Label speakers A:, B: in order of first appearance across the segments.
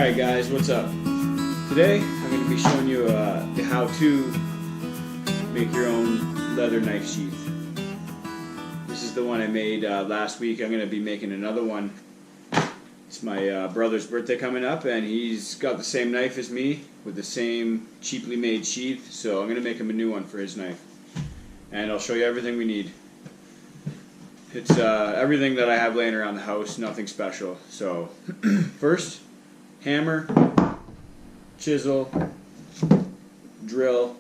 A: Alright guys, what's up? Today I'm going to be showing you the how to make your own leather knife sheath. This is the one I made last week. I'm going to be making another one. It's my brother's birthday coming up, and he's got the same knife as me with the same cheaply made sheath, so I'm going to make him a new one for his knife. And I'll show you everything we need. It's everything that I have laying around the house, nothing special. So first, hammer, chisel, drill.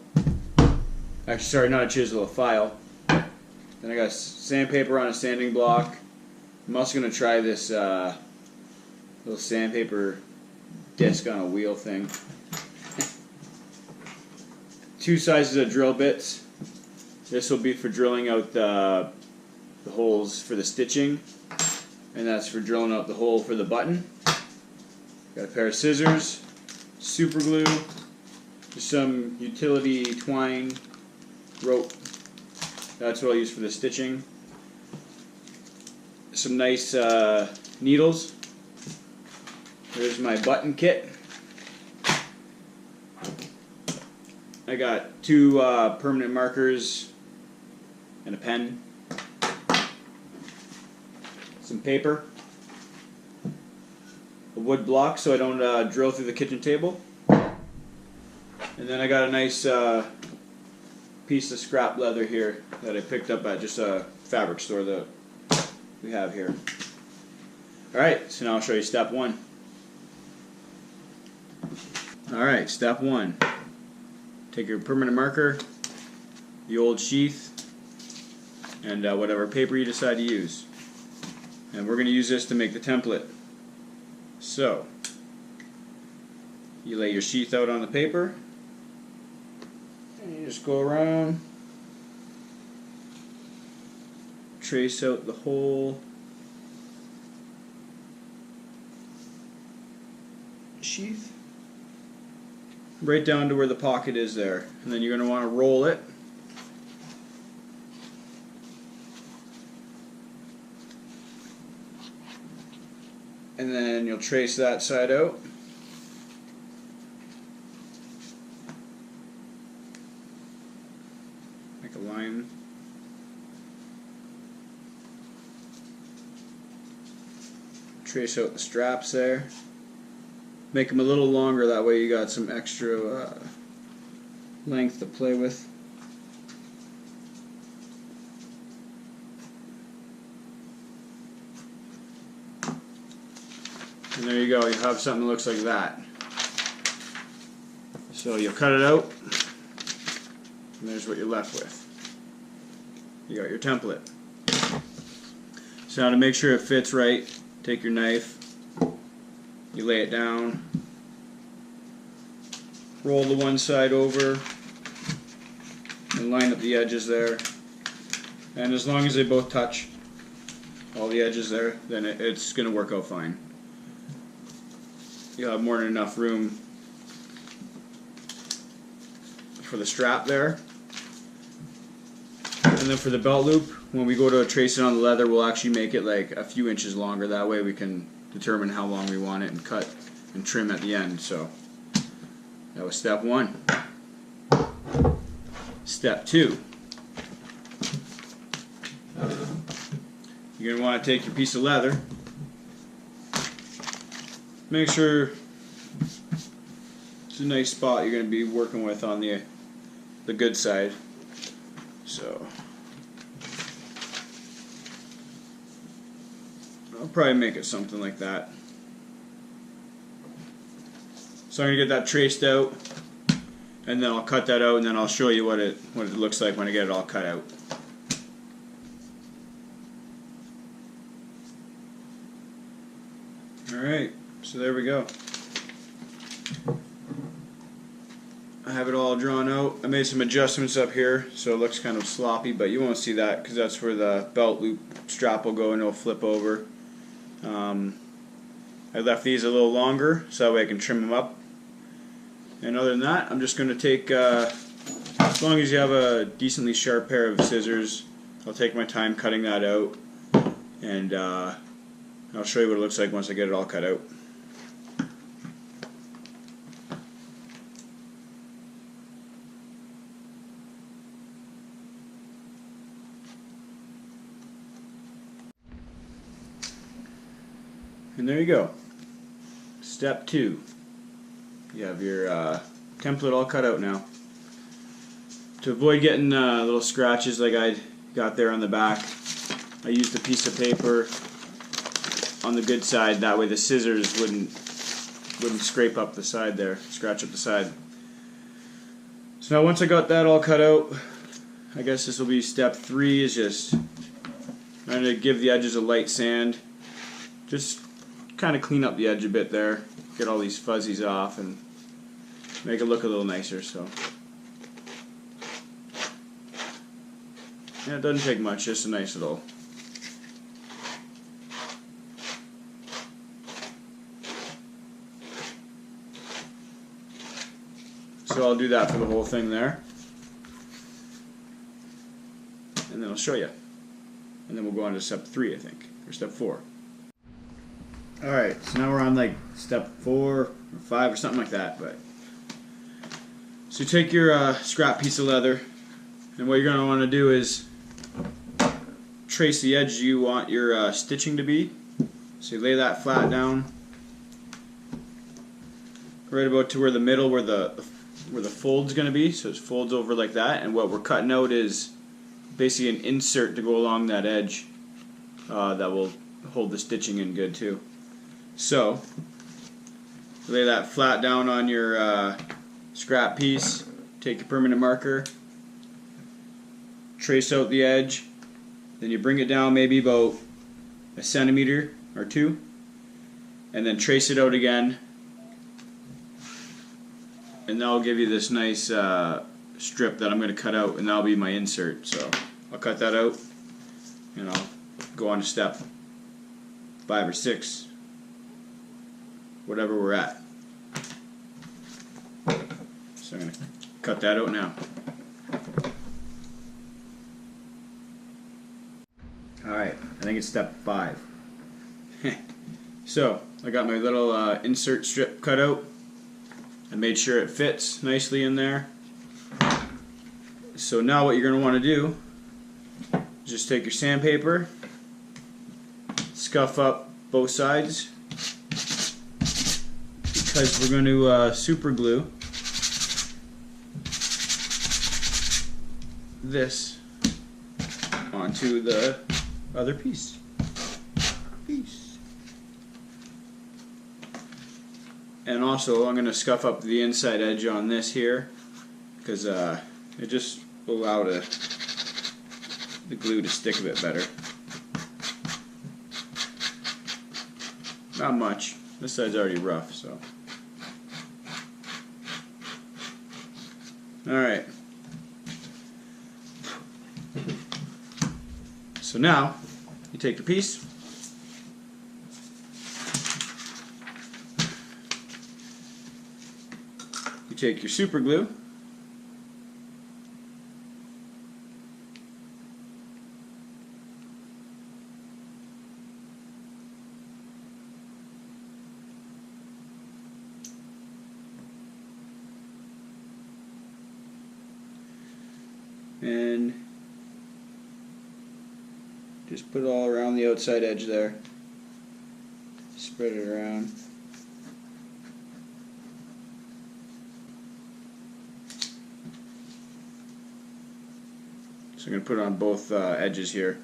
A: Actually, sorry, not a chisel, a file. Then I got sandpaper on a sanding block. I'm also going to try this little sandpaper disc on a wheel thing. 2 sizes of drill bits. This will be for drilling out the holes for the stitching, and that's for drilling out the hole for the button. Got a pair of scissors, super glue, just some utility twine, rope. That's what I'll use for the stitching. Some nice needles. There's my button kit. I got 2 permanent markers and a pen. Some paper. A wood block so I don't drill through the kitchen table. And then I got a nice piece of scrap leather here that I picked up at just a fabric store that we have here. Alright, so now I'll show you step 1. Alright, step 1. Take your permanent marker, the old sheath, and whatever paper you decide to use. And we're going to use this to make the template. So, you lay your sheath out on the paper, and you just go around, trace out the whole sheath, right down to where the pocket is there. And then you're going to want to roll it. And then you'll trace that side out. Make a line. Trace out the straps there. Make them a little longer, that way you got some extra length to play with. And there you go, you have something that looks like that. So you'll cut it out, and there's what you're left with. You got your template. So now to make sure it fits right, take your knife, you lay it down, roll the one side over, and line up the edges there. And as long as they both touch all the edges there, then it's going to work out fine. You'll have more than enough room for the strap there. And then for the belt loop, when we go to trace it on the leather, we'll actually make it like a few inches longer. That way we can determine how long we want it and cut and trim at the end. So that was step 1. Step 2. You're going to want to take your piece of leather. Make sure it's a nice spot you're going to be working with on the good side. So I'll probably make it something like that. So I'm going to get that traced out, and then I'll cut that out, and then I'll show you what it looks like when I get it all cut out. Alright. So there we go. I have it all drawn out. I made some adjustments up here so it looks kind of sloppy, but you won't see that because that's where the belt loop strap will go and it'll flip over. I left these a little longer so that way I can trim them up. And other than that, I'm just going to take, as long as you have a decently sharp pair of scissors, I'll take my time cutting that out, and I'll show you what it looks like once I get it all cut out. And there you go. Step 2. You have your template all cut out now. To avoid getting little scratches like I got there on the back, I used a piece of paper on the good side. That way the scissors wouldn't scrape up the side there, scratch up the side. So now once I got that all cut out, I guess this will be step 3, is just I'm going to give the edges a light sand. Just kind of clean up the edge a bit there, get all these fuzzies off and make it look a little nicer. So yeah, it doesn't take much, just a nice little. So I'll do that for the whole thing there, and then I'll show you, and then we'll go on to step 3, I think, or step 4. Alright, so now we're on like step 4 or 5 or something like that. But so you take your scrap piece of leather, and what you're going to want to do is trace the edge you want your stitching to be. So you lay that flat down right about to where the middle, where the fold's going to be. So it folds over like that, and what we're cutting out is basically an insert to go along that edge that will hold the stitching in good too. So lay that flat down on your scrap piece, take your permanent marker, trace out the edge, then you bring it down maybe about a centimeter or 2, and then trace it out again, and that'll give you this nice strip that I'm going to cut out, and that'll be my insert. So I'll cut that out and I'll go on to step 5 or 6, whatever we're at. So I'm going to cut that out now. Alright, I think it's step 5. So I got my little insert strip cut out. I made sure it fits nicely in there. So now what you're going to want to do is just take your sandpaper, scuff up both sides, because we're going to super glue this onto the other piece. And also I'm going to scuff up the inside edge on this here, because it just will allow the glue to stick a bit better. Not much. This side's already rough, so. Alright. So now, you take the piece, you take your super glue, and just put it all around the outside edge there. Spread it around. So I'm going to put it on both edges here.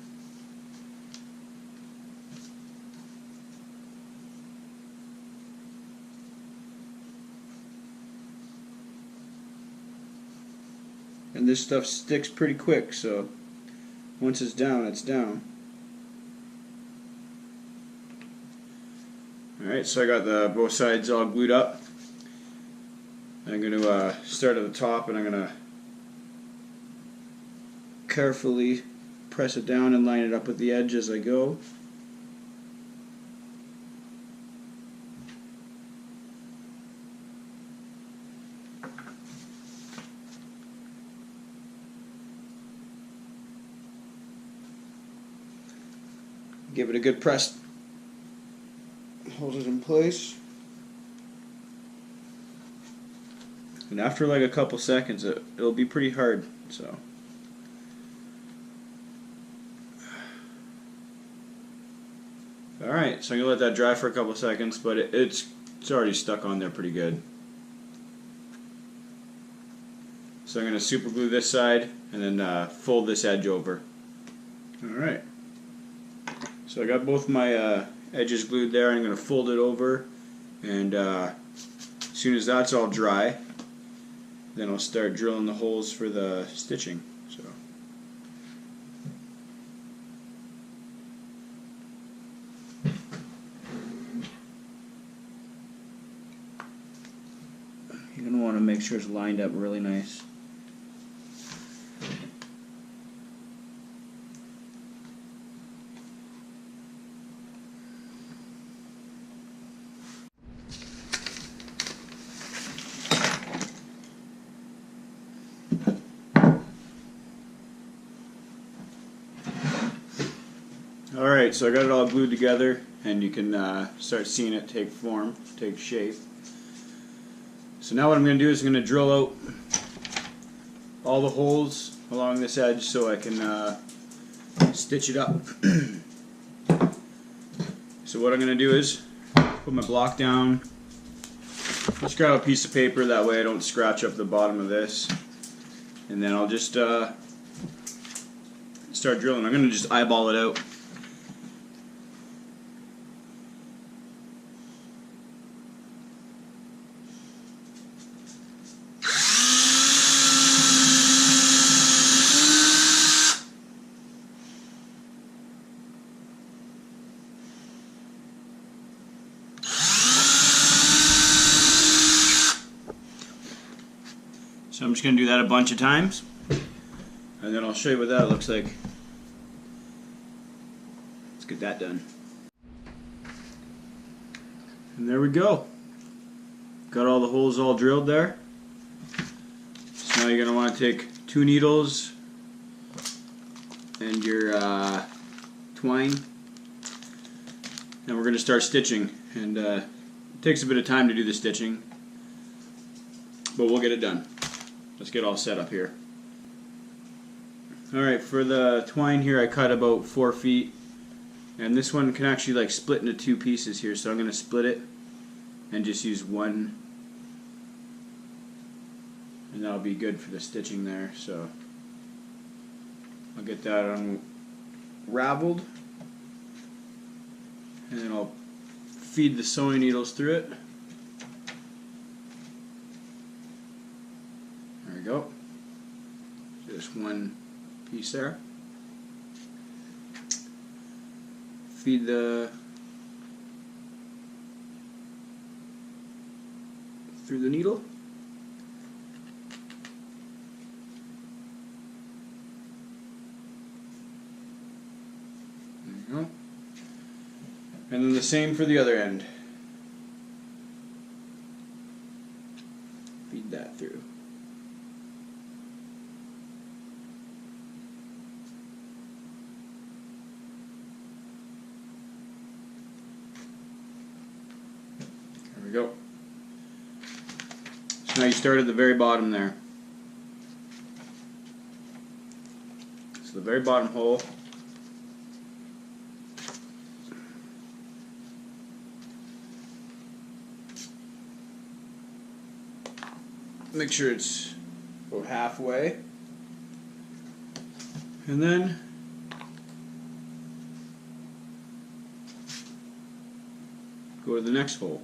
A: And this stuff sticks pretty quick, so once it's down, it's down. Alright, so I got both sides all glued up. I'm going to start at the top, and I'm going to carefully press it down and line it up with the edge as I go. Give it a good press. Hold it in place. And after like a couple seconds, it'll be pretty hard. So. Alright, so I'm going to let that dry for a couple seconds, but it's already stuck on there pretty good. So I'm going to super glue this side and then fold this edge over. Alright, so I got both my edges glued there. I'm going to fold it over, and as soon as that's all dry, then I'll start drilling the holes for the stitching. So. You're going to want to make sure it's lined up really nice. Alright, so I got it all glued together, and you can start seeing it take form, take shape. So now what I'm going to do is I'm going to drill out all the holes along this edge so I can stitch it up. So what I'm going to do is put my block down, just grab a piece of paper, that way I don't scratch up the bottom of this, and then I'll just start drilling. I'm going to just eyeball it out. So I'm just going to do that a bunch of times, and then I'll show you what that looks like. Let's get that done. And there we go. Got all the holes all drilled there. So now you're going to want to take 2 needles and your twine, and we're going to start stitching. And it takes a bit of time to do the stitching, but we'll get it done. Let's get all set up here. Alright, for the twine here I cut about 4 feet, and this one can actually like split into 2 pieces here, so I'm going to split it and just use one, and that'll be good for the stitching there. So I'll get that unraveled, and then I'll feed the sewing needles through it. There we go. Just one piece there. Feed through the needle. There you go. And then the same for the other end. Feed that through. There we go. So now you start at the very bottom there. So the very bottom hole. Make sure it's about halfway. And then go to the next hole.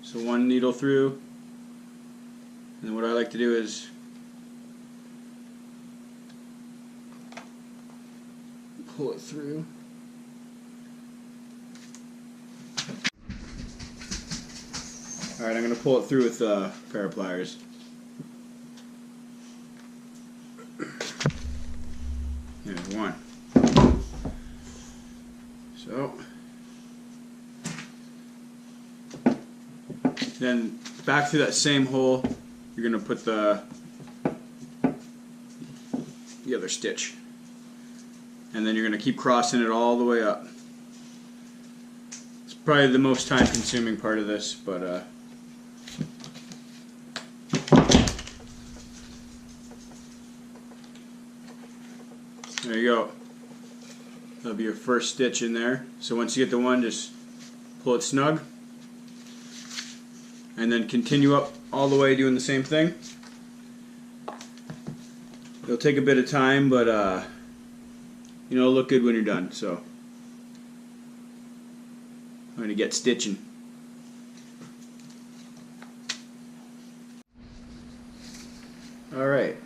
A: So one needle through, and then what I like to do is pull it through. Alright, I'm going to pull it through with a pair of pliers. There's one. So then back through that same hole, you're going to put the other stitch. And then you're going to keep crossing it all the way up. It's probably the most time consuming part of this, but there you go. That'll be your first stitch in there. So once you get the one, just pull it snug, and then continue up all the way doing the same thing. It'll take a bit of time, but you know, it'll look good when you're done. So I'm going to get stitching. Alright,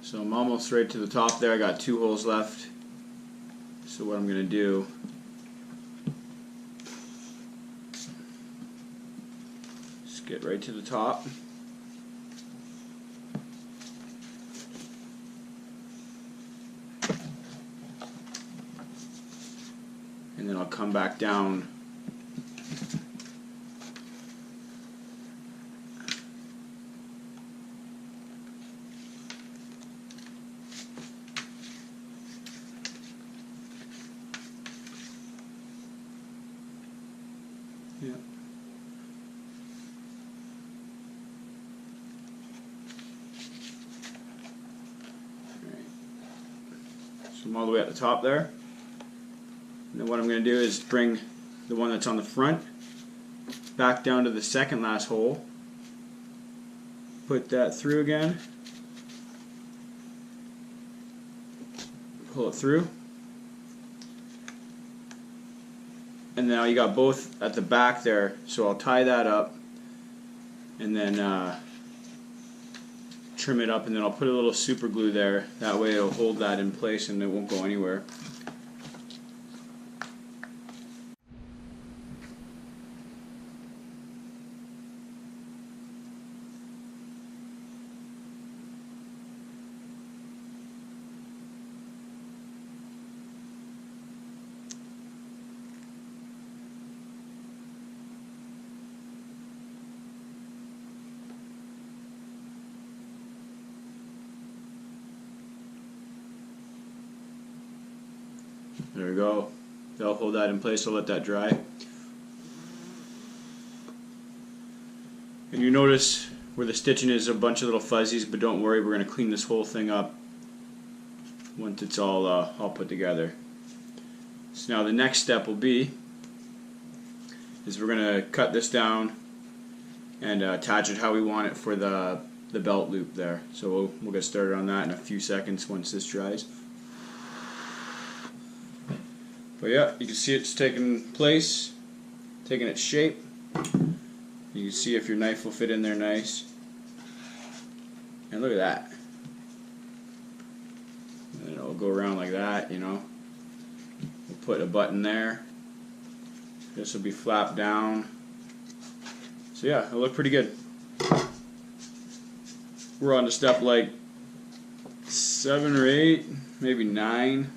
A: so I'm almost right to the top there. I got 2 holes left. So what I'm going to do, just get right to the top. And then I'll come back down . Yeah. Alright. So I'm all the way at the top there. And then what I'm going to do is bring the one that's on the front back down to the second last hole. Put that through again. Pull it through. And now you got both at the back there, so I'll tie that up and then trim it up, and then I'll put a little super glue there. That way it'll hold that in place and it won't go anywhere. There we go. That'll hold that in place. I'll let that dry. And you notice where the stitching is a bunch of little fuzzies, but don't worry, we're going to clean this whole thing up once it's all put together. So now the next step will be is we're going to cut this down and attach it how we want it for the belt loop there. So we'll get started on that in a few seconds once this dries. But yeah, you can see it's taking place, taking its shape. You can see if your knife will fit in there nice. And look at that. And it'll go around like that, you know. We'll put a button there. This will be flapped down. So yeah, it'll look pretty good. We're on to step like 7 or 8, maybe 9.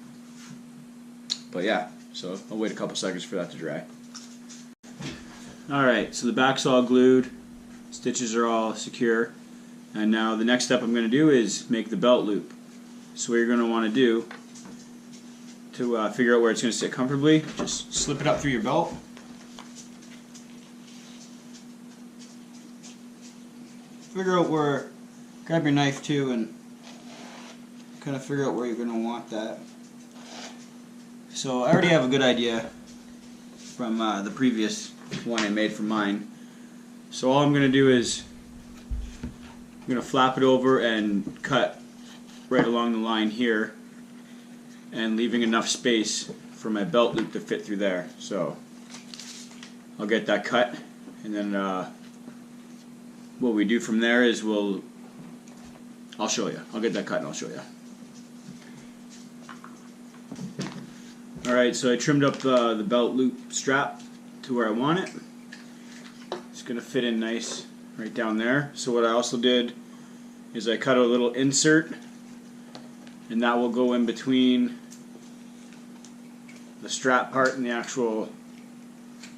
A: But yeah, so I'll wait a couple seconds for that to dry. Alright, so the back's all glued, stitches are all secure, and now the next step I'm going to do is make the belt loop. So what you're going to want to do to figure out where it's going to sit comfortably, just slip it up through your belt. Figure out where, grab your knife too and kind of figure out where you're going to want that. So I already have a good idea from the previous one I made for mine. So all I'm going to do is I'm going to flap it over and cut right along the line here, and leaving enough space for my belt loop to fit through there. So I'll get that cut, and then what we do from there is I'll show you. I'll get that cut and I'll show you. Alright, so I trimmed up the belt loop strap to where I want it. It's going to fit in nice right down there. So what I also did is I cut a little insert, and that will go in between the strap part and the actual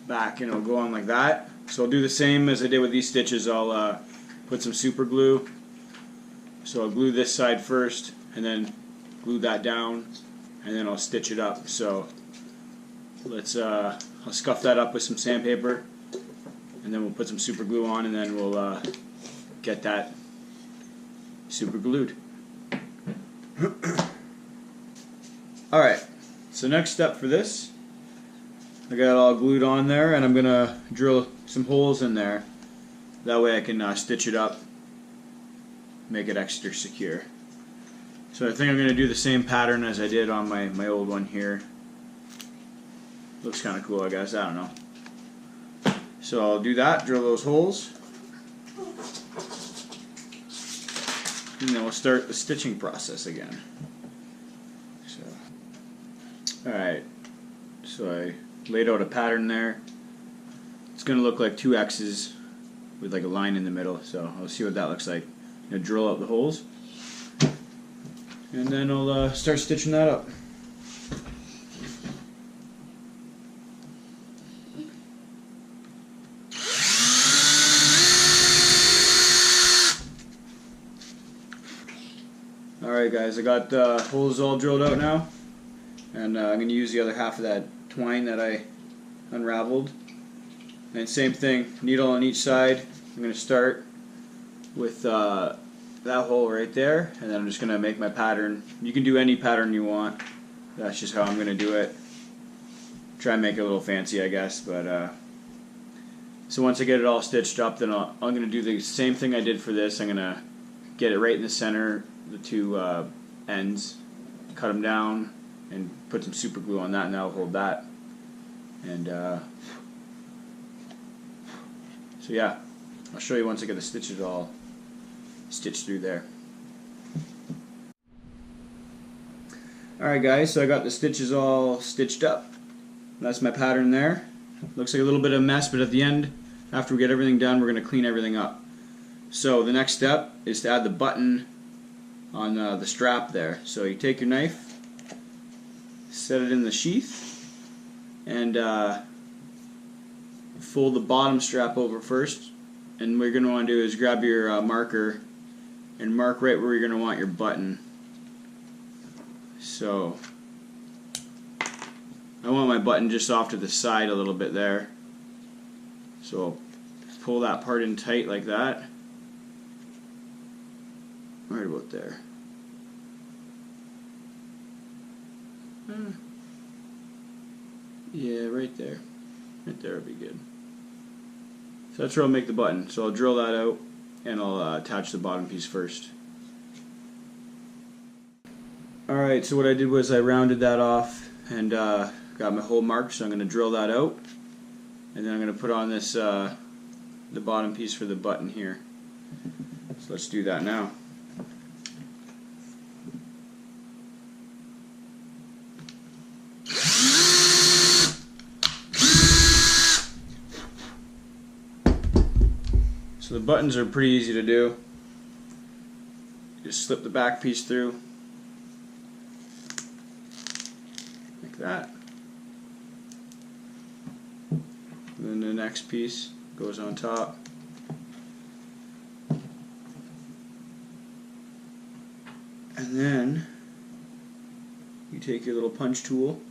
A: back, and it'll go on like that. So I'll do the same as I did with these stitches. I'll put some super glue. So I'll glue this side first, and then glue that down, and then I'll stitch it up. So let's I'll scuff that up with some sandpaper, and then we'll put some super glue on, and then we'll get that super glued. Alright, So next step for this, I got it all glued on there, and I'm gonna drill some holes in there. That way I can stitch it up, make it extra secure. So I think I'm gonna do the same pattern as I did on my old one here. Looks kind of cool, I guess. I don't know. So I'll do that, drill those holes, and then we'll start the stitching process again. Alright, so I laid out a pattern there. It's going to look like two X's with like a line in the middle, so I'll see what that looks like. I'm going to drill out the holes, and then I'll start stitching that up. Alright guys, I got the holes all drilled out now. And I'm going to use the other half of that twine that I unraveled. And same thing, needle on each side. I'm going to start with that hole right there, and then I'm just going to make my pattern. You can do any pattern you want. That's just how I'm going to do it. Try and make it a little fancy, I guess. But so once I get it all stitched up, then I'm going to do the same thing I did for this. I'm going to get it right in the center, the two ends, cut them down, and put some super glue on that, and that'll hold that. And so yeah, I'll show you once I get the stitches all stitched through there. Alright guys, so I got the stitches all stitched up. That's my pattern there. Looks like a little bit of a mess, but at the end, after we get everything done, we're going to clean everything up. So the next step is to add the button on the strap there. So you take your knife, set it in the sheath, and fold the bottom strap over first. And what you're going to want to do is grab your marker and mark right where you're going to want your button. So I want my button just off to the side a little bit there. So I'll pull that part in tight like that. Right about there. Yeah, right there. Right there would be good. So that's where I'll make the button. So I'll drill that out, and I'll attach the bottom piece first. Alright, so what I did was I rounded that off and got my hole marked, so I'm going to drill that out, and then I'm going to put on this the bottom piece for the button here. So let's do that now. So the buttons are pretty easy to do. Just slip the back piece through like that. And then the next piece goes on top. And then you take your little punch tool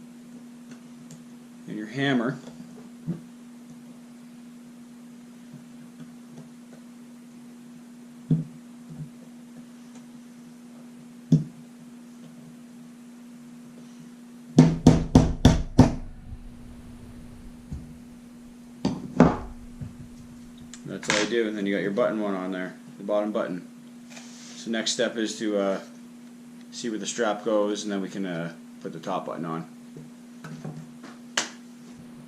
A: and your hammer, that's all you do, and then you got your button one on there, the bottom button. So next step is to see where the strap goes, and then we can put the top button on.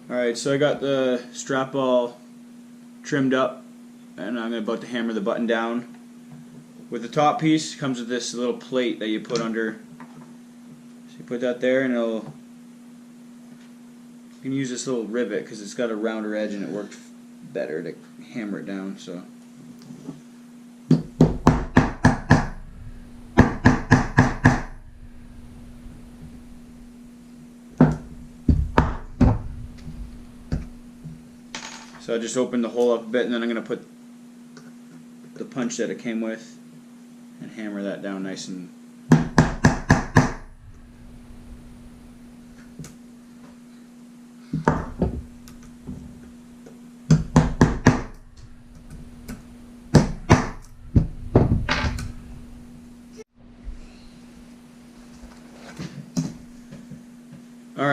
A: Alright, so I got the strap all trimmed up, and I'm about to hammer the button down. With the top piece, it comes with this little plate that you put under. So you put that there, and you can use this little rivet because it's got a rounder edge and it works better to hammer it down. So I just opened the hole up a bit, and then I'm going to put the punch that it came with and hammer that down nice and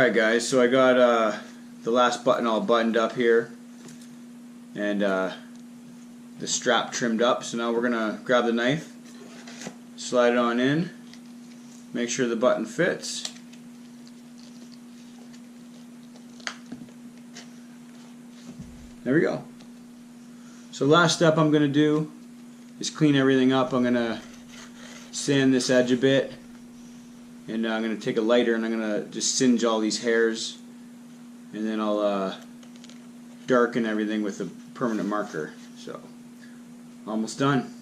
A: Alright guys, so I got the last button all buttoned up here and the strap trimmed up. So now we're going to grab the knife, slide it on in, make sure the button fits. There we go. So last step I'm going to do is clean everything up. I'm going to sand this edge a bit, and I'm going to take a lighter and I'm going to just singe all these hairs, and then I'll darken everything with a permanent marker. So almost done.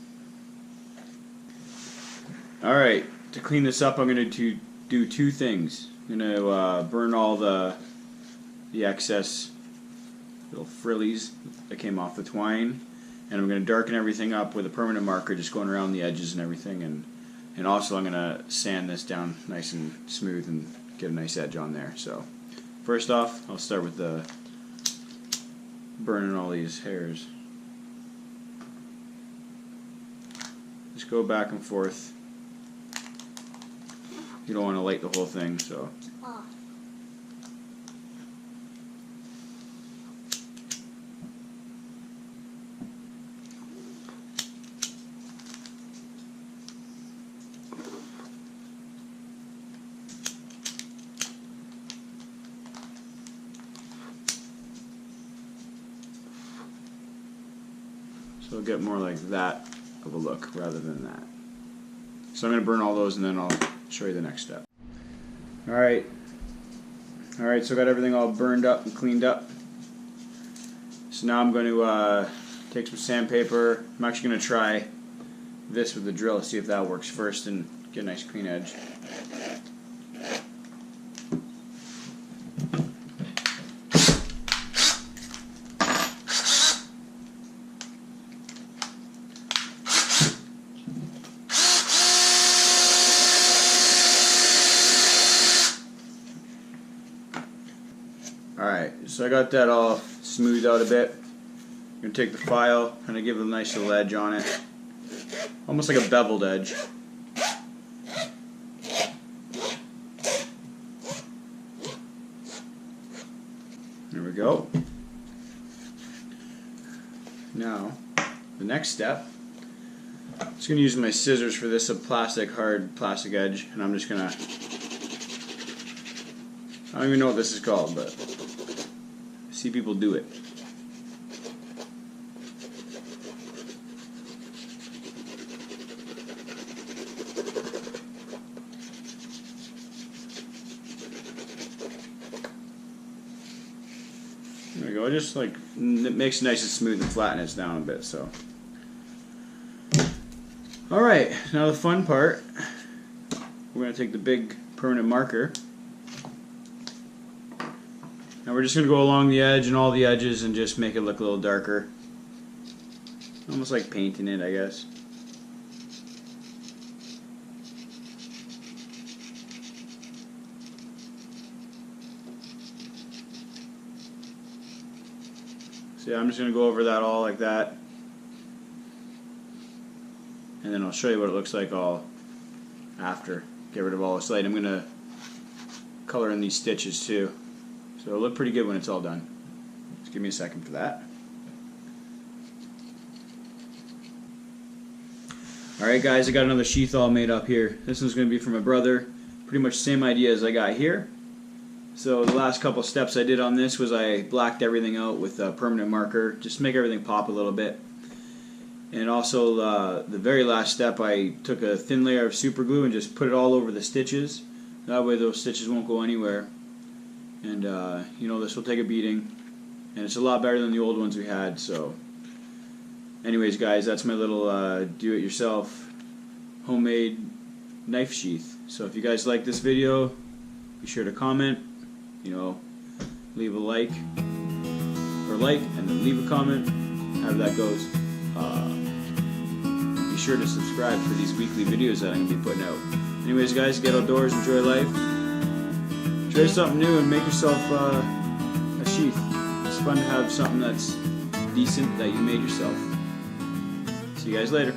A: Alright, to clean this up I'm going to do two things. I'm going to burn all the excess little frillies that came off the twine, and I'm going to darken everything up with a permanent marker, just going around the edges and everything, and also I'm going to sand this down nice and smooth and get a nice edge on there. So first off, I'll start with the burning all these hairs. Just go back and forth. You don't want to light the whole thing, so. So it'll get more like that of a look rather than that. So I'm going to burn all those and then I'll show you the next step. Alright, so I got everything all burned up and cleaned up. So now I'm going to take some sandpaper. I'm actually going to try this with the drill, see if that works first and get a nice clean edge. Alright, so I got that all smoothed out a bit. I'm going to take the file, kind of give it a nice little edge on it. Almost like a beveled edge. There we go. Now, the next step, I'm just going to use my scissors for this hard plastic edge, and I'm just going to, I don't even know what this is called, but I see people do it. There we go. Just like it makes it nice and smooth and flatten it down a bit. So, all right. Now the fun part. We're going to take the big permanent marker. Now we're just going to go along the edge and all the edges and just make it look a little darker. Almost like painting it, I guess. So yeah, I'm just going to go over that all like that. And then I'll show you what it looks like all after. Get rid of all this light. I'm going to color in these stitches too. So it'll look pretty good when it's all done. Just give me a second for that. Alright guys, I got another sheath all made up here. This one's going to be for my brother. Pretty much the same idea as I got here. So the last couple steps I did on this was I blacked everything out with a permanent marker, just to make everything pop a little bit. And also the very last step, I took a thin layer of super glue and just put it all over the stitches. That way those stitches won't go anywhere. And you know, this will take a beating, and it's a lot better than the old ones we had. So anyways guys, that's my little do-it-yourself homemade knife sheath. So if you guys like this video, be sure to comment, you know, leave a like, and then leave a comment, however that goes. Be sure to subscribe for these weekly videos that I'm going to be putting out. Anyways guys, get outdoors, enjoy life. Try something new and make yourself a sheath. It's fun to have something that's decent that you made yourself. See you guys later.